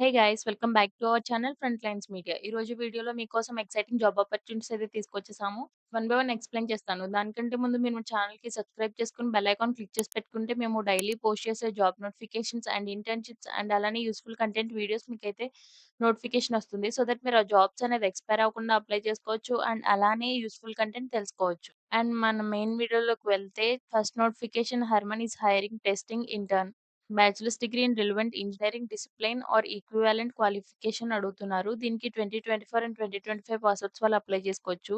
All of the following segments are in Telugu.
Hey guys welcome back to our channel front lines media. ఈ రోజు వీడియోలో మీకోసం ఎక్సైటింగ్ జాబ్ ఆపర్చునిటీస్ అయితే తీసుకొచ్చేసాము. వన్ బై వన్ ఎక్స్‌ప్లెయిన్ చేస్తాను. దానికంటే ముందు మీరు మా ఛానల్‌కి సబ్స్క్రైబ్ చేసుకొని బెల్ ఐకాన్ క్లిక్ చేసి పెట్టుకుంటే మేము డైలీ పోస్ట్ చేసే job notifications and internships and అలానే యూజ్‌ఫుల్ కంటెంట్ వీడియోస్ మీకైతే నోటిఫికేషన్ వస్తుంది. సో దట్ మీరు ఆ జాబ్స్ అనేది ఎక్స్‌పైర్ అవ్వకుండా అప్లై చేసుకోవచ్చు అండ్ అలానే యూజ్‌ఫుల్ కంటెంట్ తెలుసుకోవచ్చు. అండ్ మన మెయిన్ వీడియోలోకి వెళ్తే first notification Harman is hiring testing intern. Bachelors degree in relevant engineering discipline or equivalent qualification అడుగుతున్నారు. దీనికి 2024 అండ్ 2025 పాస్అవుట్స్ వాళ్ళు అప్లై చేసుకోవచ్చు.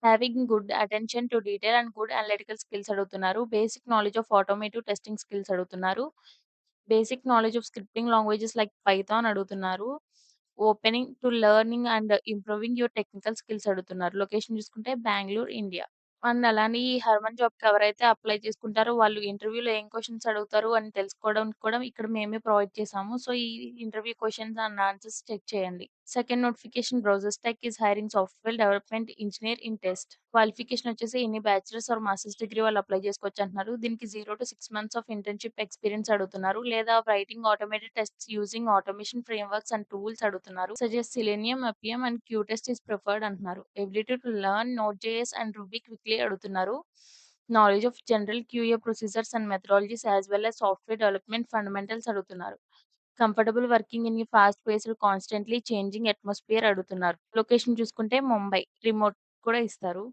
Having good attention to detail and good analytical skills అడుగుతున్నారు. Basic knowledge of automotive testing skills అడుగుతున్నారు. Basic knowledge of scripting languages like Python అడుగుతున్నారు. Opening to learning and improving your technical skills అడుగుతున్నారు. లొకేషన్ చూసుకుంటే బెంగుళూరు, ఇండియా. అండ్ అలానే ఈ హర్మన్ జాబ్‌కి ఎవరైతే అప్లై చేసుకుంటారో వాళ్ళు ఇంటర్వ్యూలో ఏం క్వెషన్స్ అడుగుతారు అని తెలుసుకోవడానికి కూడా ఇక్కడ మేమే ప్రొవైడ్ చేసాము. సో, ఈ interview questions and answers check చేయండి. Second notification BrowserStack is hiring software development engineer in test. Qualification వచ్చేసి any bachelors or masters degree వాళ్ళు అప్లై చేసుకోవచ్చు అంటున్నారు. దీనికి 0-6 మంత్స్ ఆఫ్ ఇంటర్న్‌షిప్ ఎక్స్‌పీరియన్స్ అడుగుతున్నారు. లేదా writing automated tests using automation frameworks and tools అడుగుతున్నారు. Suggest Selenium, Appium and Q test is preferred అంటున్నారు. Ability to learn Node JS and Ruby quickly అడుగుతున్నారు. Knowledge of general QA procedures and methodologies as well as software development fundamentals అడుగుతున్నారు. Comfortable working in a fast paced constantly changing atmosphere అడుగుతున్నారు. లొకేషన్ చూసుకుంటే ముంబై. రిమోట్ కూడా ఇస్తారు.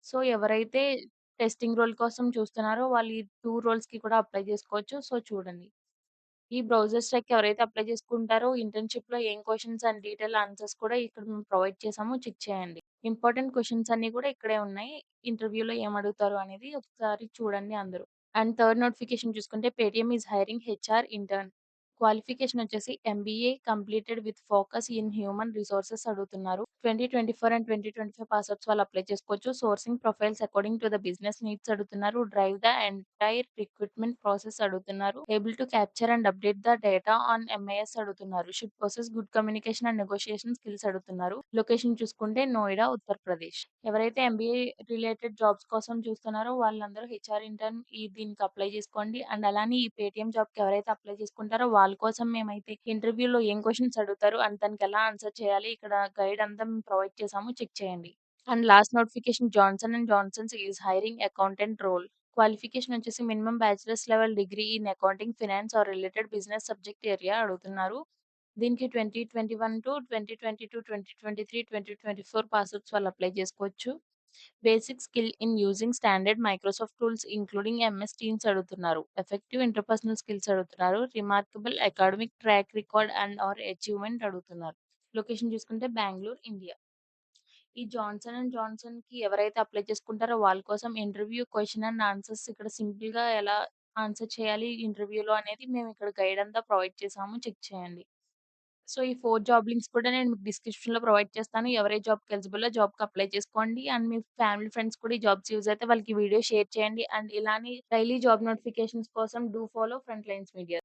సో, ఎవరైతే టెస్టింగ్ రోల్ కోసం చూస్తున్నారో వాళ్ళు ఈ 2 రోల్స్‌కి కూడా అప్లై చేసుకోవచ్చు. సో, చూడండి. ఈ బ్రౌజర్ స్ట్రైక్‌కి ఎవరైతే అప్లై చేసుకుంటారో ఇంటర్న్‌షిప్‌లో ఏం క్వెషన్స్ అండ్ డీటెయిల్ ఆన్సర్స్ కూడా ఇక్కడ మేము ప్రొవైడ్ చేసాము. చెక్ చేయండి. ఇంపార్టెంట్ క్వెషన్స్ అన్నీ కూడా ఇక్కడే ఉన్నాయి. ఇంటర్వ్యూలో ఏం అడుగుతారు అనేది ఒకసారి చూడండి అందరూ. అండ్ థర్డ్ నోటిఫికేషన్ చూసుకుంటే Paytm is hiring HR intern. Qualification వచ్చేసి MBA completed with focus in human resources అడుగుతున్నారు. 2024 అండ్ 2025 పాస్అవుట్స్ వాళ్ళు అప్లై చేసుకోవచ్చు. Sourcing profiles according to the business needs అడుగుతున్నారు. Drive the entire recruitment process అడుగుతున్నారు. Able to capture and update the data on MIS అడుగుతున్నారు. Should possess good communication and negotiation skills అడుగుతున్నారు. లొకేషన్ చూసుకుంటే నోయిడా, ఉత్తరప్రదేశ్. ఎవరైతే ఎంబీఏ రిలేటెడ్ జాబ్స్ కోసం చూస్తున్నారో వాళ్ళందరూ హెచ్ఆర్ ఇంటర్న్ దీనికి అప్లై చేసుకోండి. అండ్ అలానే ఈ పేటీఎం జాబ్‌కి ఎవరైతే అప్లై చేసుకుంటారో వాళ్ళ కోసం మేమైతే ఇంటర్వ్యూలో ఏం క్వెషన్స్ అడుగుతారు అండ్ దానికి ఎలా ఆన్సర్ చేయాలి ఇక్కడ గైడ్ అంతా మేము ప్రొవైడ్ చేసాము. చెక్ చేయండి. And last notification Johnson and Johnson's is hiring accountant role. Qualification వచ్చేసి minimum bachelors level degree in accounting, finance or related business subject area అడుగుతున్నారు. దీనికి 2021-2022, 2023, 2024 పాస్అవుట్స్ వాళ్ళు అప్లై చేసుకోవచ్చు. Basic skill in using standard Microsoft tools including MS Teams అడుగుతున్నారు. ఎఫెక్టివ్ ఇంటర్పర్సనల్ స్కిల్స్ అడుగుతున్నారు. Remarkable academic track record and or achievement అడుగుతున్నారు. లొకేషన్ చూసుకుంటే బెంగుళూరు, ఇండియా. ఈ జాన్సన్ అండ్ జాన్సన్‌కి ఎవరైతే అప్లై చేసుకుంటారో వాళ్ళ కోసం ఇంటర్వ్యూ క్వెషన్ అండ్ ఆన్సర్స్ ఇక్కడ సింపుల్‌గా ఎలా ఆన్సర్ చేయాలి ఇంటర్వ్యూలో అనేది మేము ఇక్కడ గైడ్ అంతా ప్రొవైడ్ చేసాము. చెక్ చేయండి. సో, ఈ 4 జాబ్ లింక్స్ కూడా నేను మీకు డిస్క్రిప్షన్‌లో ప్రొవైడ్ చేస్తాను. ఎవరు ఏ జాబ్‌కి ఎలిజిబులో జాబ్‌కి అప్లై చేసుకోండి. అండ్ మీ ఫ్యామిలీ ఫ్రెండ్స్ కూడా ఈ జాబ్స్ యూజ్ అయితే వాళ్ళకి ఈ వీడియో షేర్ చేయండి. అండ్ ఇలానే డైలీ జాబ్ నోటిఫికేషన్స్ కోసం do follow front lines media.